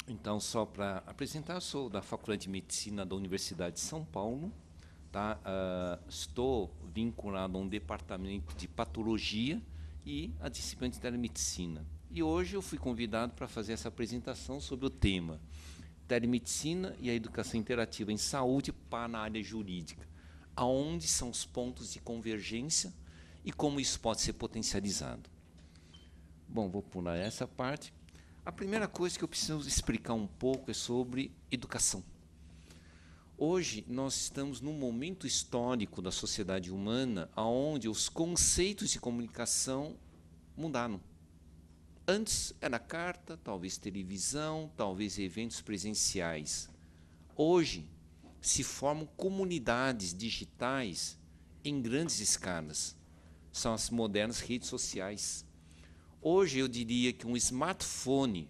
Então, só para apresentar, eu sou da Faculdade de Medicina da Universidade de São Paulo, tá? Estou vinculado a um departamento de patologia e a disciplina de telemedicina. E hoje eu fui convidado para fazer essa apresentação sobre o tema telemedicina e a educação interativa em saúde para a área jurídica. Aonde são os pontos de convergência e como isso pode ser potencializado. Bom, vou pular essa parte. A primeira coisa que eu preciso explicar um pouco é sobre educação. Hoje, nós estamos num momento histórico da sociedade humana onde os conceitos de comunicação mudaram. Antes era carta, talvez televisão, talvez eventos presenciais. Hoje, se formam comunidades digitais em grandes escalas. São as modernas redes sociais. Hoje eu diria que um smartphone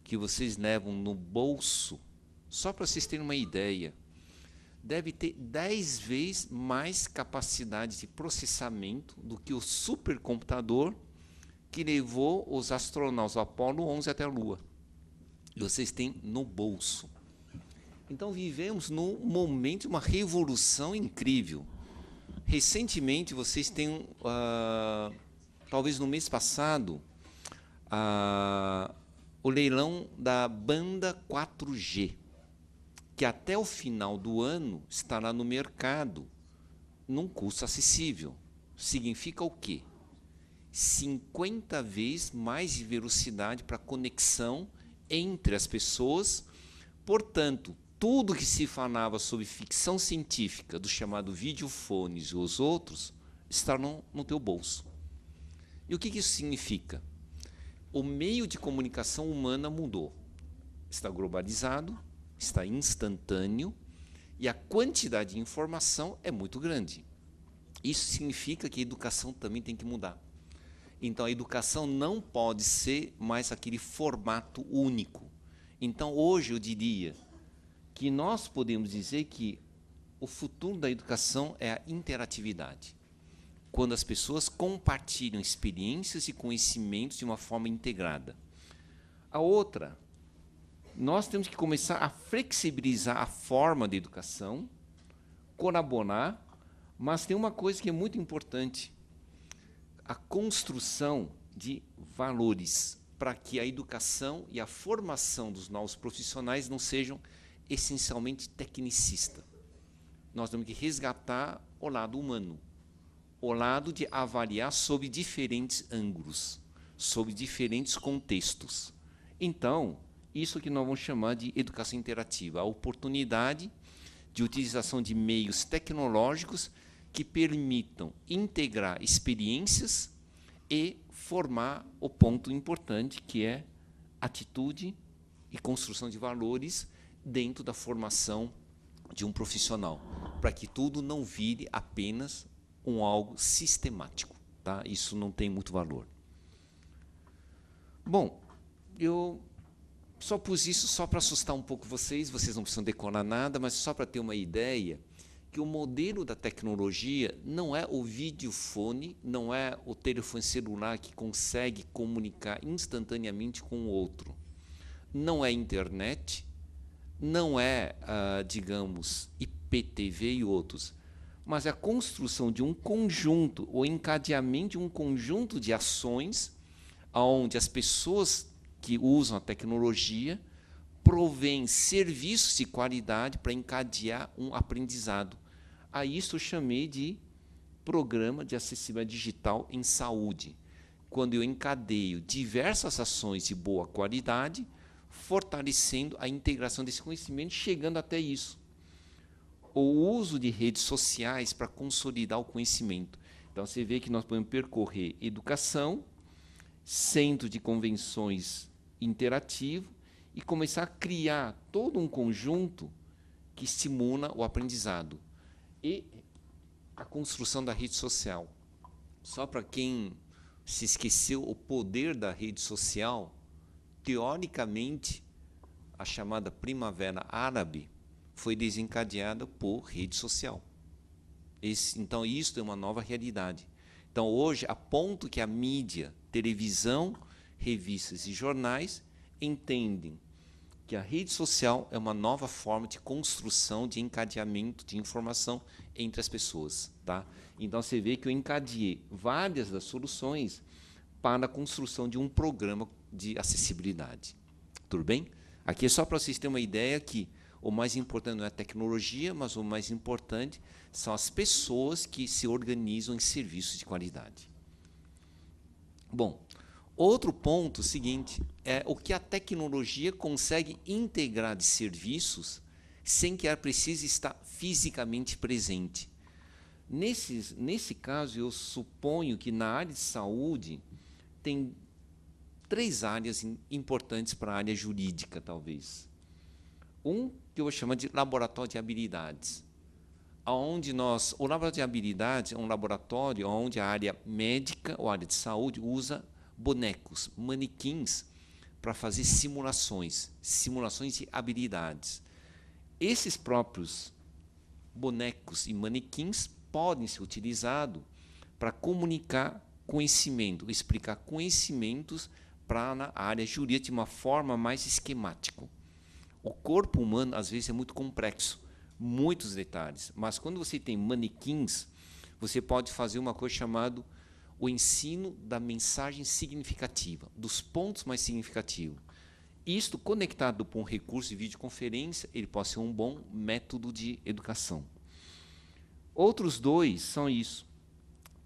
que vocês levam no bolso, só para vocês terem uma ideia, deve ter 10 vezes mais capacidade de processamento do que o supercomputador que levou os astronautas Apollo 11 até a Lua. E vocês têm no bolso. Então vivemos num momento de uma revolução incrível. Recentemente vocês têm talvez no mês passado, o leilão da banda 4G, que até o final do ano estará no mercado num custo acessível. Significa o quê? 50 vezes mais de velocidade para conexão entre as pessoas. Portanto, tudo que se falava sobre ficção científica, do chamado videofones e os outros, está no teu bolso. E o que isso significa? O meio de comunicação humana mudou. Está globalizado, está instantâneo e a quantidade de informação é muito grande. Isso significa que a educação também tem que mudar. Então, a educação não pode ser mais aquele formato único. Então, hoje eu diria que nós podemos dizer que o futuro da educação é a interatividade. Quando as pessoas compartilham experiências e conhecimentos de uma forma integrada. A outra, nós temos que começar a flexibilizar a forma de educação, colaborar, mas tem uma coisa que é muito importante, a construção de valores, para que a educação e a formação dos novos profissionais não sejam essencialmente tecnicistas. Nós temos que resgatar o lado humano, o lado de avaliar sob diferentes ângulos, sob diferentes contextos. Então, isso que nós vamos chamar de educação interativa, a oportunidade de utilização de meios tecnológicos que permitam integrar experiências e formar o ponto importante, que é atitude e construção de valores dentro da formação de um profissional, para que tudo não vire apenas algo sistemático. Tá? Isso não tem muito valor. Bom, eu só pus isso só para assustar um pouco vocês não precisam decorar nada, mas só para ter uma ideia que o modelo da tecnologia não é o videofone, não é o telefone celular que consegue comunicar instantaneamente com o outro. Não é internet, não é, digamos, IPTV e outros, mas é a construção de um conjunto, o encadeamento de um conjunto de ações onde as pessoas que usam a tecnologia provêm serviços de qualidade para encadear um aprendizado. A isso eu chamei de Programa de Acessibilidade Digital em Saúde, quando eu encadeio diversas ações de boa qualidade, fortalecendo a integração desse conhecimento, chegando até isso. O uso de redes sociais para consolidar o conhecimento. Então, você vê que nós podemos percorrer educação, centro de convenções interativo e começar a criar todo um conjunto que estimula o aprendizado. E a construção da rede social. Só para quem se esqueceu o poder da rede social, teoricamente, a chamada Primavera Árabe foi desencadeada por rede social. Então, isso é uma nova realidade. Então, hoje, a ponto que a mídia, televisão, revistas e jornais entendem que a rede social é uma nova forma de construção, de encadeamento de informação entre as pessoas. Tá? Então, você vê que eu encadeei várias das soluções para a construção de um programa de acessibilidade. Tudo bem? Aqui é só para vocês terem uma ideia que o mais importante não é a tecnologia, mas o mais importante são as pessoas que se organizam em serviços de qualidade. Bom, outro ponto seguinte é o que a tecnologia consegue integrar de serviços sem que ela precise estar fisicamente presente. Nesse caso, eu suponho que na área de saúde tem 3 áreas importantes para a área jurídica, talvez. Um que eu vou chamar de laboratório de habilidades, onde o laboratório de habilidades é um laboratório onde a área médica ou a área de saúde usa bonecos, manequins, para fazer simulações de habilidades. Esses próprios bonecos e manequins podem ser utilizados para comunicar conhecimento, explicar conhecimentos para a área jurídica de uma forma mais esquemática. O corpo humano, às vezes, é muito complexo, muitos detalhes, mas quando você tem manequins, você pode fazer uma coisa chamada o ensino da mensagem significativa, dos pontos mais significativos. Isto, conectado com um recurso de videoconferência, ele pode ser um bom método de educação. Outros 2 são isso.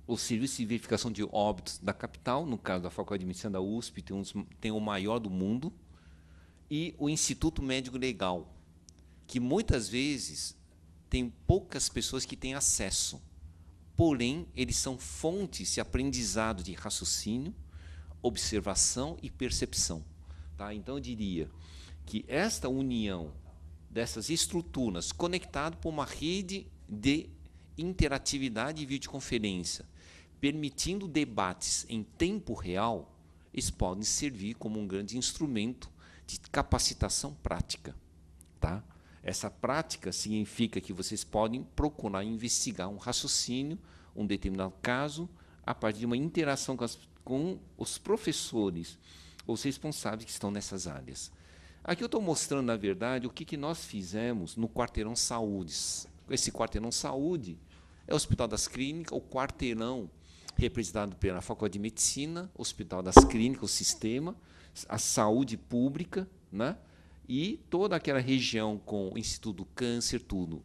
O Serviço de Verificação de Óbitos da capital, no caso da Faculdade de Medicina da USP, tem o maior do mundo, e o Instituto Médico Legal, que muitas vezes tem poucas pessoas que têm acesso, porém, eles são fontes de aprendizado de raciocínio, observação e percepção. Tá? Então, eu diria que esta união dessas estruturas, conectado por uma rede de interatividade e videoconferência, permitindo debates em tempo real, eles podem servir como um grande instrumento de capacitação prática. Tá? Essa prática significa que vocês podem procurar investigar um raciocínio, um determinado caso, a partir de uma interação com os professores, os responsáveis que estão nessas áreas. Aqui eu estou mostrando, na verdade, o que nós fizemos no Quarteirão Saúde. Esse Quarteirão Saúde é o Hospital das Clínicas, o quarteirão representado pela Faculdade de Medicina, Hospital das Clínicas, o sistema, a saúde pública, né? E toda aquela região com o Instituto do Câncer, tudo.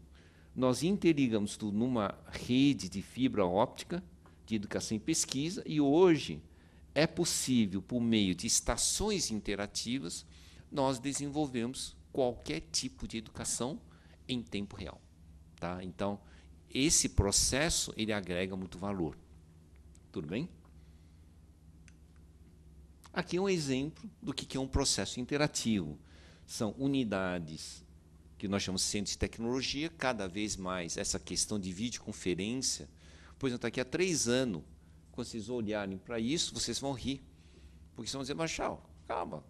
Nós interligamos tudo numa rede de fibra óptica, de educação e pesquisa, e hoje é possível, por meio de estações interativas, nós desenvolvemos qualquer tipo de educação em tempo real. Tá? Então, esse processo ele agrega muito valor. Tudo bem? Aqui é um exemplo do que é um processo interativo. São unidades que nós chamamos de centros de tecnologia, cada vez mais essa questão de videoconferência. Por exemplo, daqui a 3 anos, quando vocês olharem para isso, vocês vão rir. Porque vocês vão dizer, mas, calma,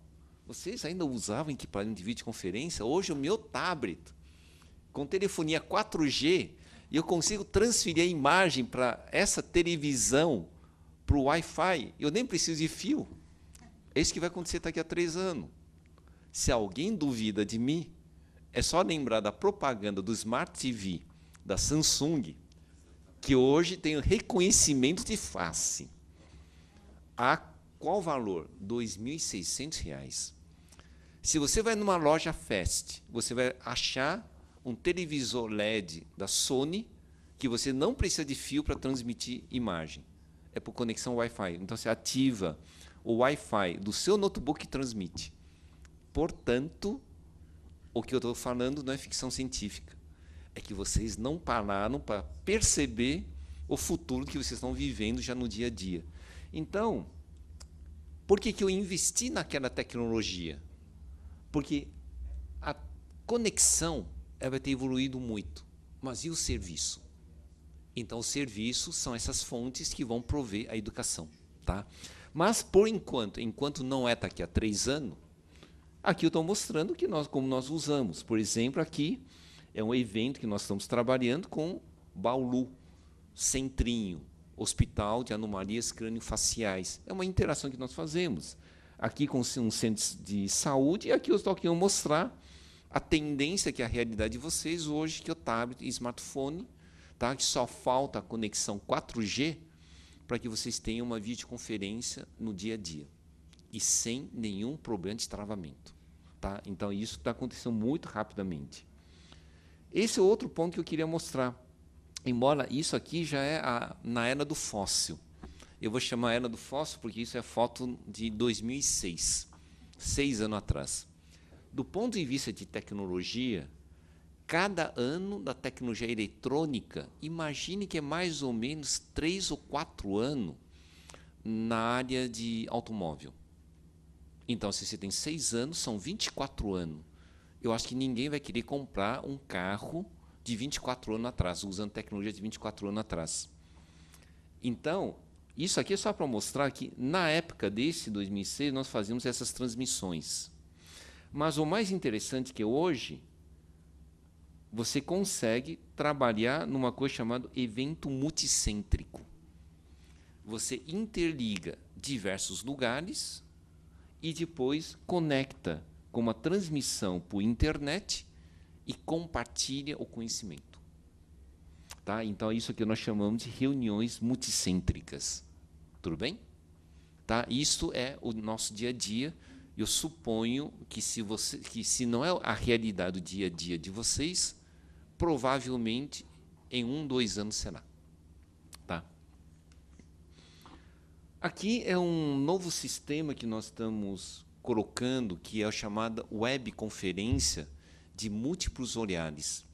vocês ainda usavam equipamento de videoconferência? Hoje o meu tablet, com telefonia 4G, e eu consigo transferir a imagem para essa televisão, para o Wi-Fi, eu nem preciso de fio. É isso que vai acontecer daqui a 3 anos. Se alguém duvida de mim, é só lembrar da propaganda do Smart TV da Samsung, que hoje tem o reconhecimento de face. A qual valor? R$ 2.600. Se você vai numa loja Fast, você vai achar um televisor LED da Sony, que você não precisa de fio para transmitir imagem. É por conexão Wi-Fi. Então, você ativa o Wi-Fi do seu notebook e transmite. Portanto, o que eu estou falando não é ficção científica. É que vocês não pararam para perceber o futuro que vocês estão vivendo já no dia a dia. Então, por que eu investi naquela tecnologia? Porque a conexão vai ter evoluído muito. Mas e o serviço? Então, os serviços são essas fontes que vão prover a educação. Tá? Mas, por enquanto não é daqui a 3 anos, aqui eu estou mostrando como nós usamos. Por exemplo, aqui é um evento que nós estamos trabalhando com Baulu, Centrinho, Hospital de Anomalias Crâniofaciais. É uma interação que nós fazemos. aqui com um centro de saúde, e aqui eu estou aqui mostrar a tendência que é a realidade de vocês hoje, que é o tablet e smartphone, tá? Que só falta a conexão 4G para que vocês tenham uma videoconferência no dia a dia e sem nenhum problema de travamento. Tá? Então, isso está acontecendo muito rapidamente. Esse é outro ponto que eu queria mostrar. Embora isso aqui já é na era do fóssil. Eu vou chamar era do fóssil porque isso é foto de 2006, 6 anos atrás. Do ponto de vista de tecnologia, cada ano da tecnologia eletrônica, imagine que é mais ou menos 3 ou 4 anos na área de automóvel. Então, se você tem 6 anos, são 24 anos. Eu acho que ninguém vai querer comprar um carro de 24 anos atrás, usando tecnologia de 24 anos atrás. Então, isso aqui é só para mostrar que, na época desse 2006, nós fazíamos essas transmissões. Mas o mais interessante é que hoje você consegue trabalhar numa coisa chamada evento multicêntrico. Você interliga diversos lugares e depois conecta com uma transmissão por internet e compartilha o conhecimento. Tá? Então, isso aqui nós chamamos de reuniões multicêntricas. Tudo bem? Tá? Isso é o nosso dia a dia. Eu suponho que se não é a realidade do dia a dia de vocês, provavelmente em 1, 2 anos será. Tá? Aqui é um novo sistema que nós estamos colocando, que é a chamada webconferência de múltiplos olhares.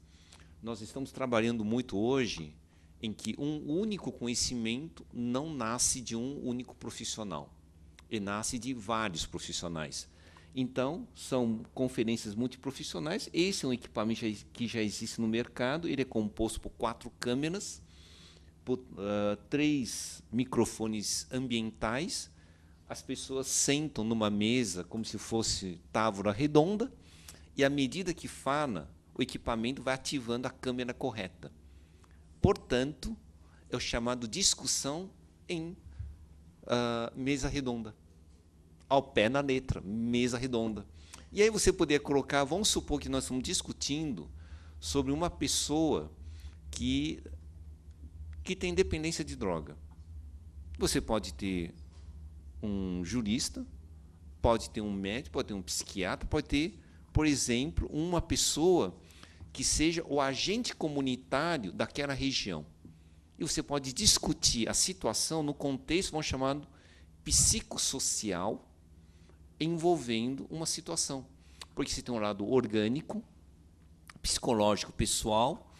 Nós estamos trabalhando muito hoje em que um único conhecimento não nasce de um único profissional, ele nasce de vários profissionais. Então, são conferências multiprofissionais. Esse é um equipamento que já existe no mercado, ele é composto por 4 câmeras, por 3 microfones ambientais. As pessoas sentam numa mesa como se fosse tábua redonda, e à medida que fala, o equipamento vai ativando a câmera correta. Portanto, é o chamado discussão em mesa redonda. Ao pé na letra, mesa redonda. E aí você poderia colocar, vamos supor que nós estamos discutindo sobre uma pessoa que tem dependência de droga. Você pode ter um jurista, pode ter um médico, pode ter um psiquiatra, pode ter, por exemplo, uma pessoa que seja o agente comunitário daquela região. E você pode discutir a situação no contexto, vamos chamar de psicossocial, envolvendo uma situação. Porque você tem um lado orgânico, psicológico, pessoal,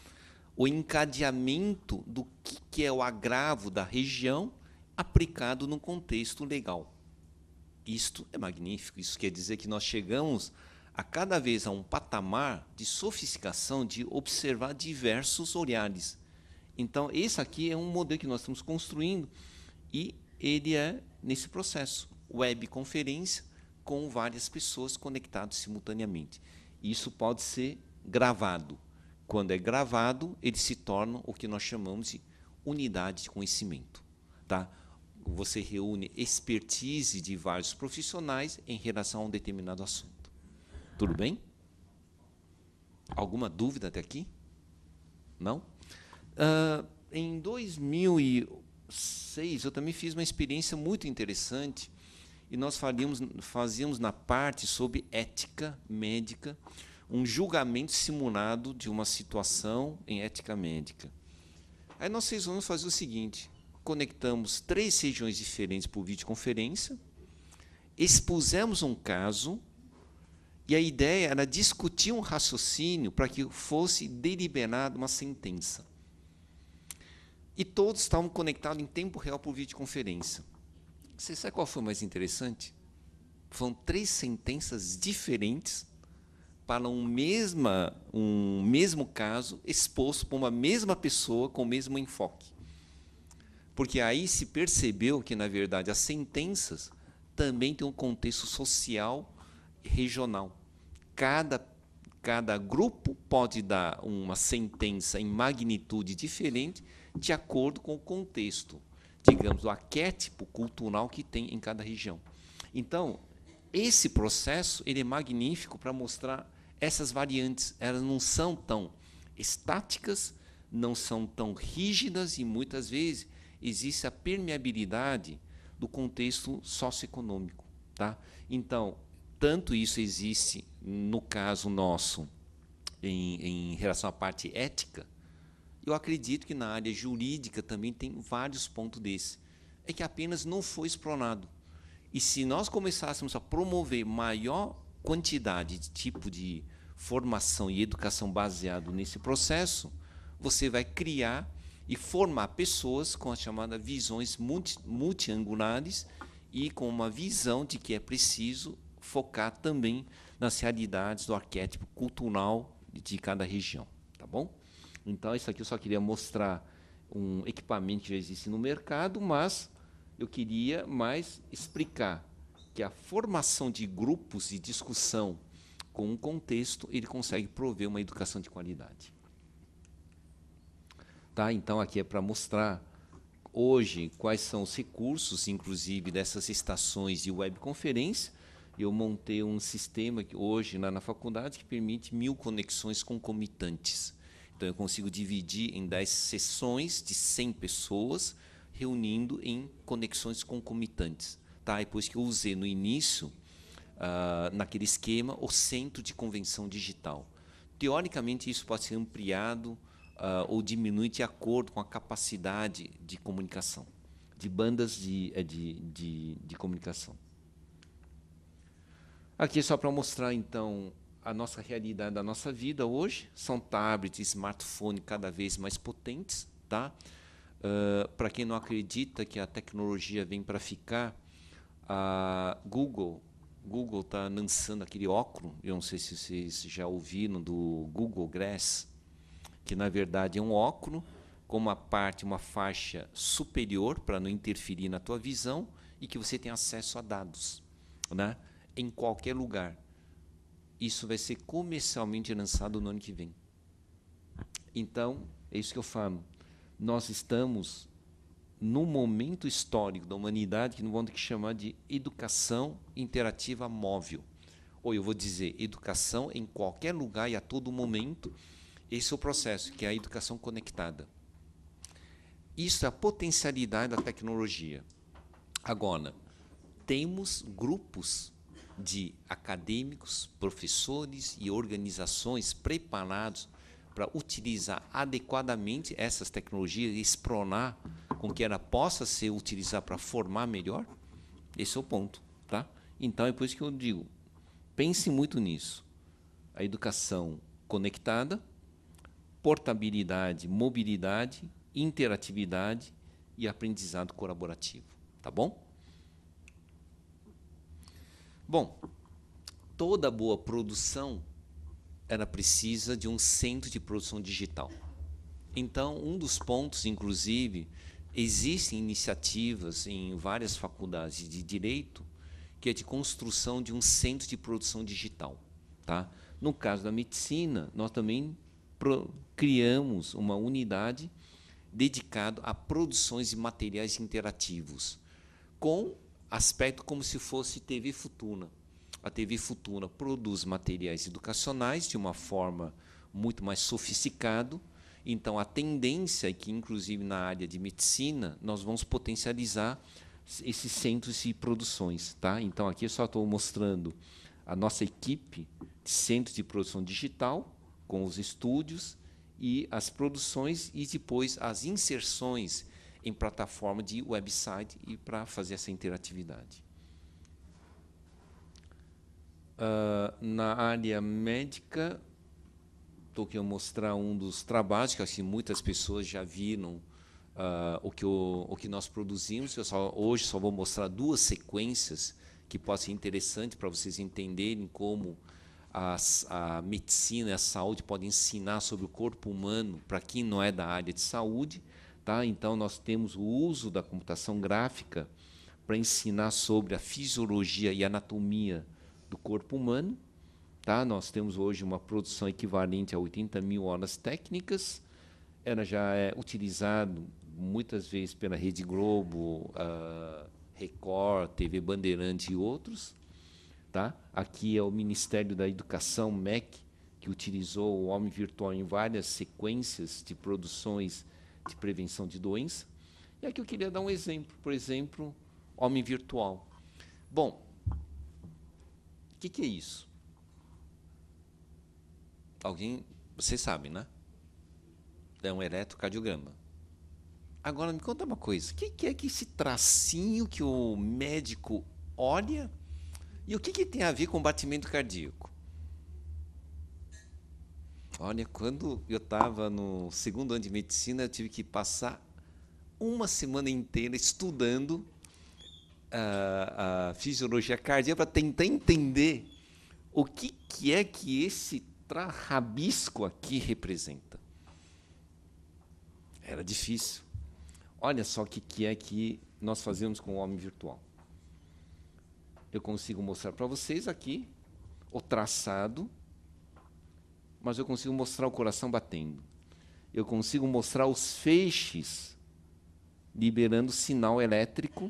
o encadeamento do que é o agravo da região aplicado no contexto legal. Isto é magnífico. Isso quer dizer que nós chegamos a cada vez a um patamar de sofisticação de observar diversos olhares. Então, esse aqui é um modelo que nós estamos construindo e ele é nesse processo, webconferência com várias pessoas conectadas simultaneamente. Isso pode ser gravado. Quando é gravado, ele se torna o que nós chamamos de unidade de conhecimento. Tá? Você reúne expertise de vários profissionais em relação a um determinado assunto. Tudo bem? Alguma dúvida até aqui? Não? Em 2006, eu também fiz uma experiência muito interessante, e nós fazíamos na parte sobre ética médica, um julgamento simulado de uma situação em ética médica. Aí nós vamos fazer o seguinte, conectamos 3 regiões diferentes por videoconferência, expusemos um caso, e a ideia era discutir um raciocínio para que fosse deliberada uma sentença. E todos estavam conectados em tempo real por videoconferência. Você sabe qual foi o mais interessante? Foram 3 sentenças diferentes para um mesmo caso exposto por uma mesma pessoa com o mesmo enfoque. Porque aí se percebeu que, na verdade, as sentenças também têm um contexto social regional. Cada grupo pode dar uma sentença em magnitude diferente de acordo com o contexto, digamos, o arquétipo cultural que tem em cada região. Então, esse processo ele é magnífico para mostrar essas variantes. Elas não são tão estáticas, não são tão rígidas e muitas vezes existe a permeabilidade do contexto socioeconômico, tá? Então, tanto isso existe no caso nosso em relação à parte ética, eu acredito que na área jurídica também tem vários pontos desses. É que apenas não foi explorado. E se nós começássemos a promover maior quantidade de tipo de formação e educação baseado nesse processo, você vai criar e formar pessoas com as chamadas visões multiangulares e com uma visão de que é preciso focar também nas realidades do arquétipo cultural de cada região, tá bom? Então, isso aqui eu só queria mostrar um equipamento que já existe no mercado, mas eu queria mais explicar que a formação de grupos de discussão com um contexto, ele consegue prover uma educação de qualidade. Tá? Então, aqui é para mostrar hoje quais são os recursos, inclusive, dessas estações de webconferência. Eu montei um sistema que hoje lá na faculdade que permite 1000 conexões concomitantes. Então, eu consigo dividir em 10 sessões de 100 pessoas, reunindo em conexões concomitantes. Tá? E depois que eu usei no início, naquele esquema, o centro de convenção digital. Teoricamente, isso pode ser ampliado ou diminuído de acordo com a capacidade de comunicação, de bandas de comunicação. Aqui é só para mostrar, então, a nossa realidade da nossa vida hoje. São tablets e smartphones cada vez mais potentes. Tá? Para quem não acredita que a tecnologia vem para ficar, a Google está lançando aquele óculos, eu não sei se vocês já ouviram, do Google Glass, que na verdade é um óculos com uma faixa superior para não interferir na tua visão e que você tem acesso a dados, né? Em qualquer lugar. Isso vai ser comercialmente lançado no ano que vem. Então, é isso que eu falo. Nós estamos num momento histórico da humanidade que nós vamos ter que chamar de educação interativa móvel. Ou eu vou dizer, educação em qualquer lugar e a todo momento. Esse é o processo, que é a educação conectada. Isso é a potencialidade da tecnologia. Agora, temos grupos de acadêmicos, professores e organizações preparados para utilizar adequadamente essas tecnologias e explorar com que ela possa ser utilizada para formar melhor? Esse é o ponto. Tá? Então, é por isso que eu digo, pense muito nisso. A educação conectada, portabilidade, mobilidade, interatividade e aprendizado colaborativo. Tá bom? Bom, toda boa produção ela precisa de um centro de produção digital. Então, um dos pontos, inclusive, existem iniciativas em várias faculdades de direito que é de construção de um centro de produção digital. Tá? No caso da medicina, nós também criamos uma unidade dedicada a produções de materiais interativos, com aspecto como se fosse TV Futuna. A TV Futuna produz materiais educacionais de uma forma muito mais sofisticada. Então, a tendência é que, inclusive na área de medicina, nós vamos potencializar esses centros de produções. Tá? Então, aqui eu só estou mostrando a nossa equipe de centros de produção digital, com os estúdios e as produções, e depois as inserções em plataforma de website e para fazer essa interatividade. Na área médica, estou aqui a mostrar um dos trabalhos que acho que muitas pessoas já viram o que nós produzimos. Hoje só vou mostrar 2 sequências que podem ser interessantes para vocês entenderem como a medicina e a saúde podem ensinar sobre o corpo humano para quem não é da área de saúde. Tá? Então, nós temos o uso da computação gráfica para ensinar sobre a fisiologia e anatomia do corpo humano. Tá? Nós temos hoje uma produção equivalente a 80.000 horas técnicas. Ela já é utilizada muitas vezes pela Rede Globo, Record, TV Bandeirante e outros. Tá? Aqui é o Ministério da Educação, MEC, que utilizou o homem virtual em várias sequências de produções de prevenção de doença. E aqui eu queria dar um exemplo, por exemplo, homem virtual. Bom, o que é isso? Alguém, vocês sabem, né? É um eletrocardiograma. Agora, me conta uma coisa. O que é que esse tracinho que o médico olha e o que tem a ver com batimento cardíaco? Olha, quando eu estava no segundo ano de medicina, eu tive que passar uma semana inteira estudando a fisiologia cardíaca para tentar entender o que é que esse rabisco aqui representa. Era difícil. Olha só o que é que nós fazemos com o homem virtual. Eu consigo mostrar para vocês aqui o traçado, mas eu consigo mostrar o coração batendo. Eu consigo mostrar os feixes liberando sinal elétrico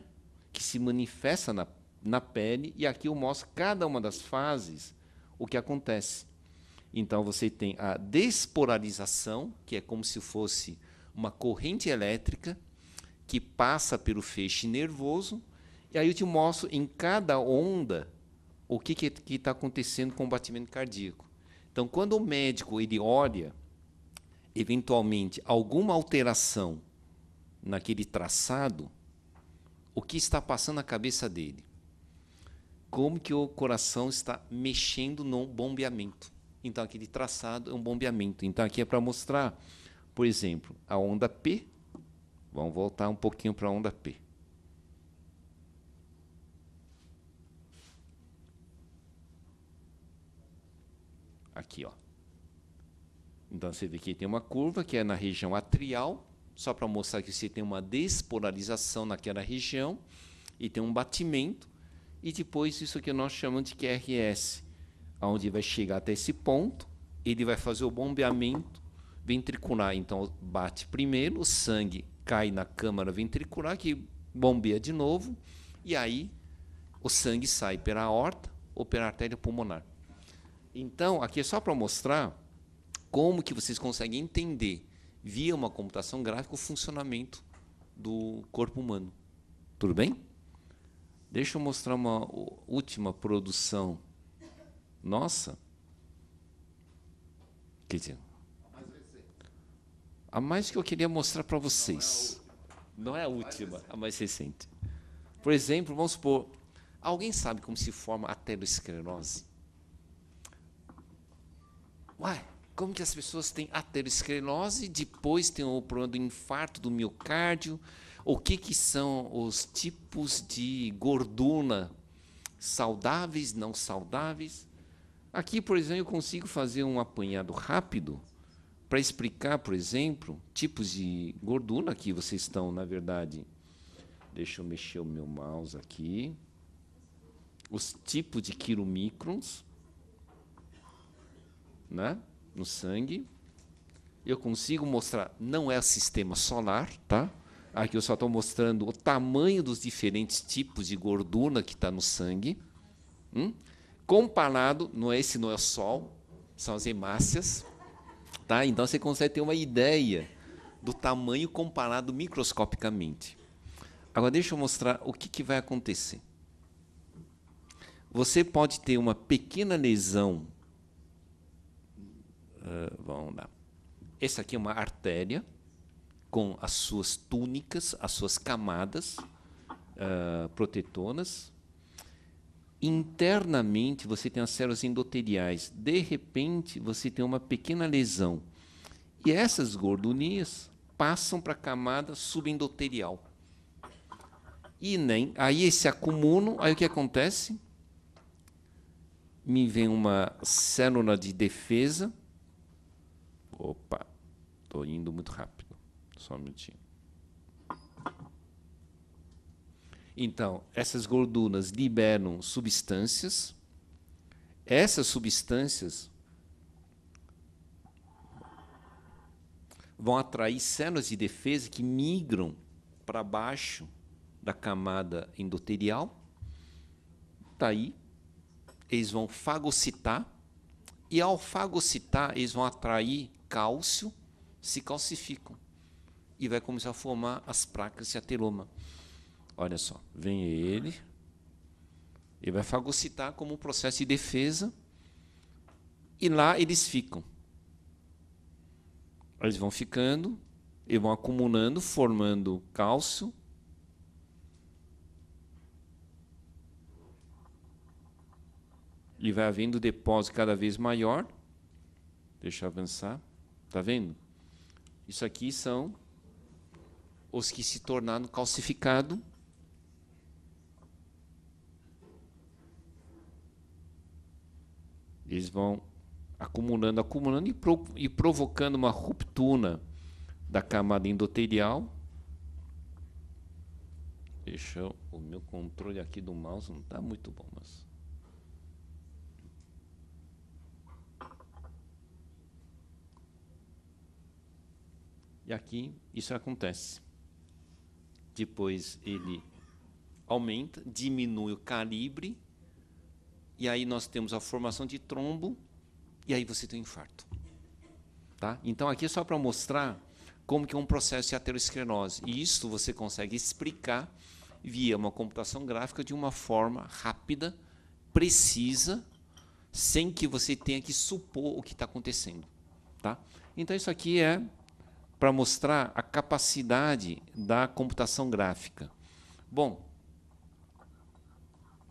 que se manifesta na pele, e aqui eu mostro cada uma das fases, o que acontece. Então, você tem a despolarização, que é como se fosse uma corrente elétrica que passa pelo feixe nervoso, e aí eu te mostro em cada onda o que está acontecendo com o batimento cardíaco. Então, quando o médico ele olha, eventualmente, alguma alteração naquele traçado, o que está passando na cabeça dele? Como que o coração está mexendo no bombeamento? Então, aquele traçado é um bombeamento. Então, aqui é para mostrar, por exemplo, a onda P. Vamos voltar um pouquinho para a onda P. Aqui, ó. Então, você vê que tem uma curva que é na região atrial, só para mostrar que você tem uma despolarização naquela região, e tem um batimento, e depois isso que nós chamamos de QRS, onde vai chegar até esse ponto, ele vai fazer o bombeamento ventricular. Então, bate primeiro, o sangue cai na câmara ventricular, que bombeia de novo, e aí o sangue sai pela aorta ou pela artéria pulmonar. Então, aqui é só para mostrar como que vocês conseguem entender, via uma computação gráfica, o funcionamento do corpo humano. Tudo bem? Deixa eu mostrar uma última produção nossa. Quer dizer, a mais que eu queria mostrar para vocês. Não é a última, a mais recente. Por exemplo, vamos supor, alguém sabe como se forma a aterosclerose? Uai, como que as pessoas têm aterosclerose, depois tem o problema do infarto do miocárdio? O que são os tipos de gordura saudáveis, não saudáveis? Aqui, por exemplo, eu consigo fazer um apanhado rápido para explicar, por exemplo, tipos de gordura. Aqui vocês estão, na verdade, deixa eu mexer o meu mouse aqui, os tipos de quilomicrons, né, no sangue. Eu consigo mostrar, não é o sistema solar, tá? Aqui eu só estou mostrando o tamanho dos diferentes tipos de gordura que está no sangue. Comparado, esse não é o Sol, são as hemácias. Tá? Então, você consegue ter uma ideia do tamanho comparado microscopicamente. Agora, deixa eu mostrar o que vai acontecer. Você pode ter uma pequena lesão. Vamos lá. Essa aqui é uma artéria com as suas túnicas, as suas camadas protetoras. Internamente, você tem as células endoteliais. De repente, você tem uma pequena lesão. E essas gordurinhas passam para a camada subendoterial. E aí se acumulam, aí o que acontece? Me vem uma célula de defesa. Opa, estou indo muito rápido. Só um minutinho. Então, essas gorduras liberam substâncias. Essas substâncias vão atrair células de defesa que migram para baixo da camada endotelial. Está aí. eles vão fagocitar, e ao fagocitar, eles vão atrair cálcio, se calcificam, e vai começar a formar as placas de ateroma. Olha só, vem ele vai fagocitar como um processo de defesa, e lá eles ficam. Eles vão ficando, e vão acumulando, formando cálcio, e vai havendo depósito cada vez maior. Deixa eu avançar. Está vendo? Isso aqui são os que se tornaram calcificados. Eles vão acumulando, acumulando e provocando uma ruptura da camada endotelial. O meu controle aqui do mouse não está muito bom, mas... E aqui isso acontece. Depois ele aumenta, diminui o calibre, e aí nós temos a formação de trombo, e aí você tem um infarto. Tá? Então, aqui é só para mostrar como que é um processo de aterosclerose. E isso você consegue explicar via uma computação gráfica de uma forma rápida, precisa, sem que você tenha que supor o que está acontecendo. Tá? Então, isso aqui é para mostrar a capacidade da computação gráfica. Bom,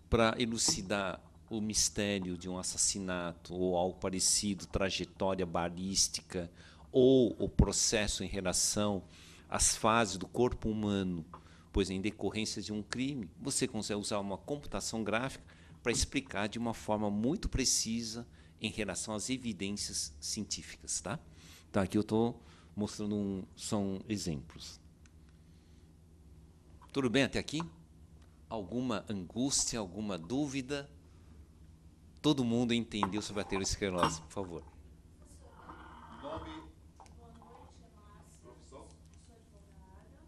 para elucidar o mistério de um assassinato ou algo parecido, trajetória balística, ou o processo em relação às fases do corpo humano, pois em decorrência de um crime, você consegue usar uma computação gráfica para explicar de uma forma muito precisa em relação às evidências científicas. Tá? Então, aqui eu estou mostrando são exemplos. Tudo bem até aqui? Alguma angústia, alguma dúvida? Todo mundo entendeu sobre a aterosclerose, por favor. Nome? Boa noite, é Márcia. Profissão? Sou advogada.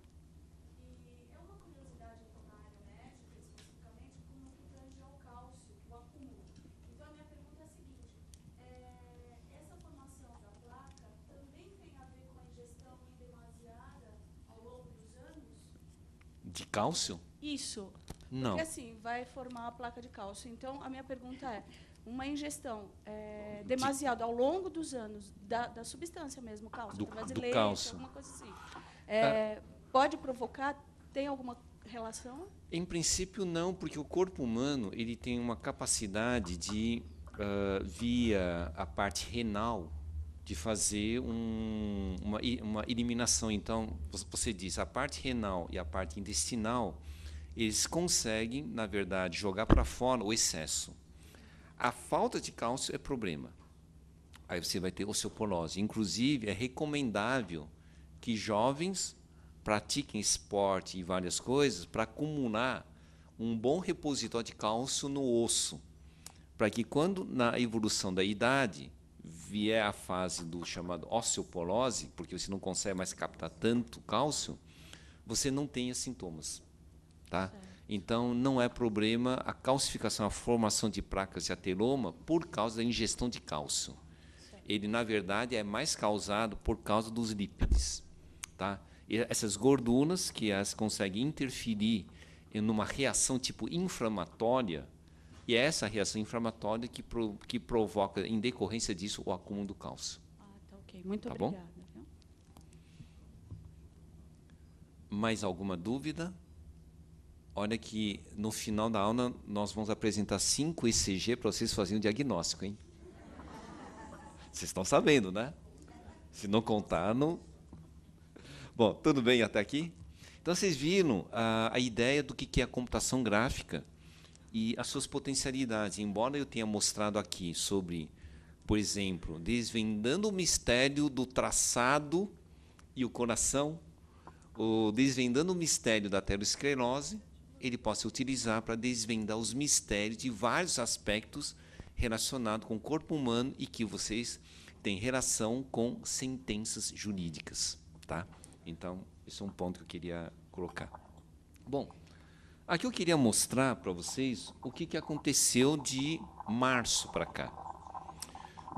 E é uma curiosidade na área médica, especificamente, como que tange ao cálcio, o acúmulo. Então, a minha pergunta é a seguinte: essa formação da placa também tem a ver com a ingestão indemasiada ao longo dos anos? De cálcio? Isso. Não. Porque assim, vai formar a placa de cálcio. Então, a minha pergunta é, uma ingestão demasiada ao longo dos anos da substância mesmo, cálcio, Do através de leite, cálcio. alguma coisa assim, pode provocar, tem alguma relação? Em princípio, não, porque o corpo humano ele tem uma capacidade de, via a parte renal, de fazer uma eliminação. Então, você diz, a parte renal e a parte intestinal, eles conseguem, na verdade, jogar para fora o excesso. A falta de cálcio é problema. Aí você vai ter osteoporose. Inclusive, é recomendável que jovens pratiquem esporte e várias coisas para acumular um bom repositório de cálcio no osso, para que quando na evolução da idade vier a fase do chamado osteoporose, porque você não consegue mais captar tanto cálcio, você não tenha sintomas. Tá? Então, não é problema a calcificação, a formação de placas de ateroma por causa da ingestão de cálcio. Ele, na verdade, é mais causado por causa dos lípides. Tá? E essas gorduras que elas conseguem interferir em uma reação tipo inflamatória, e é essa reação inflamatória que provoca, em decorrência disso, o acúmulo do cálcio. Ah, tá ok. Muito tá obrigada. Bom? Mais alguma dúvida? Olha que no final da aula nós vamos apresentar 5 ECG para vocês fazerem o diagnóstico, hein? Vocês estão sabendo, né? Se não contar, não... Bom, tudo bem até aqui? Então, vocês viram a ideia do que é a computação gráfica e as suas potencialidades. Embora eu tenha mostrado aqui sobre, por exemplo, desvendando o mistério do traçado e o coração, ou desvendando o mistério da aterosclerose, ele pode ser utilizado para desvendar os mistérios de vários aspectos relacionados com o corpo humano e que vocês têm relação com sentenças jurídicas. Tá? Então, esse é um ponto que eu queria colocar. Bom, Aqui eu queria mostrar para vocês o que aconteceu de março para cá.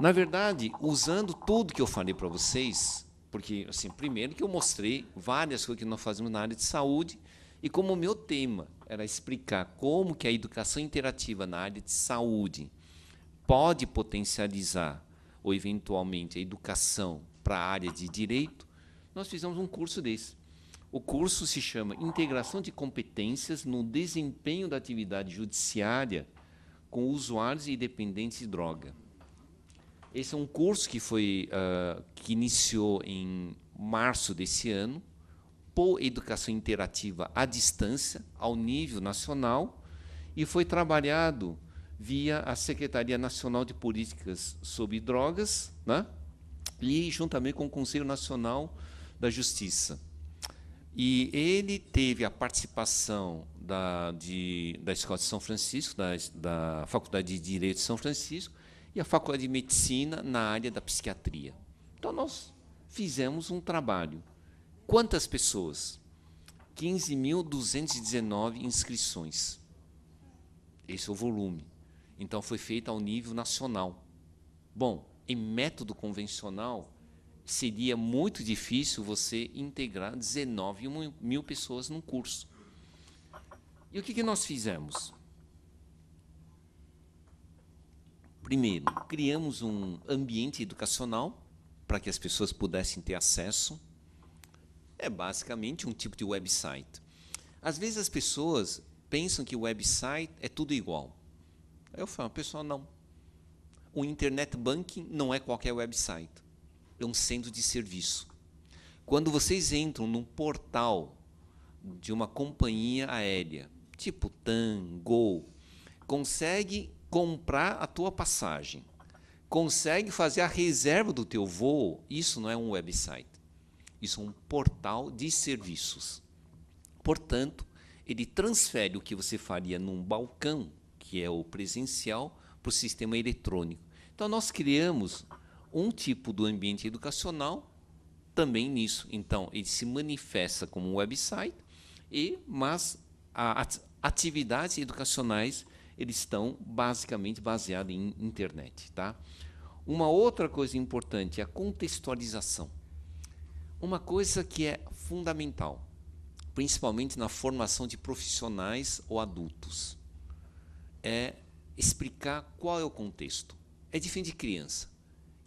Na verdade, usando tudo que eu falei para vocês, porque, assim, primeiro que eu mostrei várias coisas que nós fazemos na área de saúde, e como o meu tema era explicar como que a educação interativa na área de saúde pode potencializar, ou eventualmente, a educação para a área de direito, nós fizemos um curso desse. O curso se chama Integração de Competências no Desempenho da Atividade Judiciária com Usuários e Dependentes de Droga. Esse é um curso que iniciou em março desse ano, por educação interativa à distância, ao nível nacional, e foi trabalhado via a Secretaria Nacional de Políticas sobre Drogas, né? E juntamente com o Conselho Nacional da Justiça. E ele teve a participação da Escola de São Francisco, da Faculdade de Direito de São Francisco, e a Faculdade de Medicina na área da psiquiatria. Então, nós fizemos um trabalho. Quantas pessoas? 15.219 inscrições. Esse é o volume. Então, foi feito ao nível nacional. Bom, em método convencional, seria muito difícil você integrar 19 mil pessoas num curso. E o que nós fizemos? Primeiro, criamos um ambiente educacional para que as pessoas pudessem ter acesso. É basicamente um tipo de website. Às vezes as pessoas pensam que o website é tudo igual. Aí eu falo, pessoal, não. O internet banking não é qualquer website. É um centro de serviço. Quando vocês entram num portal de uma companhia aérea, tipo TAM, Gol, consegue comprar a tua passagem, consegue fazer a reserva do teu voo, isso não é um website. Isso é um portal de serviços. Portanto, ele transfere o que você faria num balcão, que é o presencial, para o sistema eletrônico. Então, nós criamos um tipo do ambiente educacional também nisso. Então, ele se manifesta como um website, mas as atividades educacionais eles estão basicamente baseados em internet. Tá? Uma outra coisa importante é a contextualização. Uma coisa que é fundamental, principalmente na formação de profissionais ou adultos, é explicar qual é o contexto. É diferente de criança.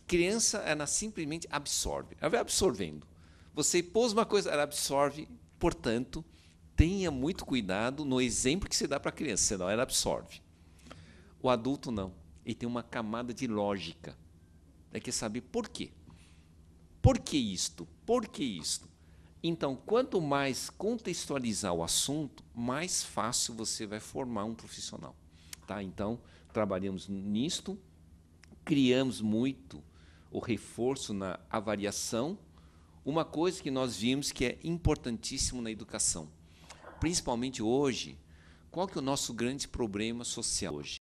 Criança, ela simplesmente absorve. Ela vai absorvendo. Você pôs uma coisa, ela absorve. Portanto, tenha muito cuidado no exemplo que você dá para a criança, senão ela absorve. O adulto não. Ele tem uma camada de lógica. Ele quer saber por quê. Por que isto? Por que isto? Então, quanto mais contextualizar o assunto, mais fácil você vai formar um profissional. Tá? Então, trabalhamos nisto, criamos muito o reforço na avaliação. Uma coisa que nós vimos que é importantíssimo na educação, principalmente hoje, qual que é o nosso grande problema social hoje?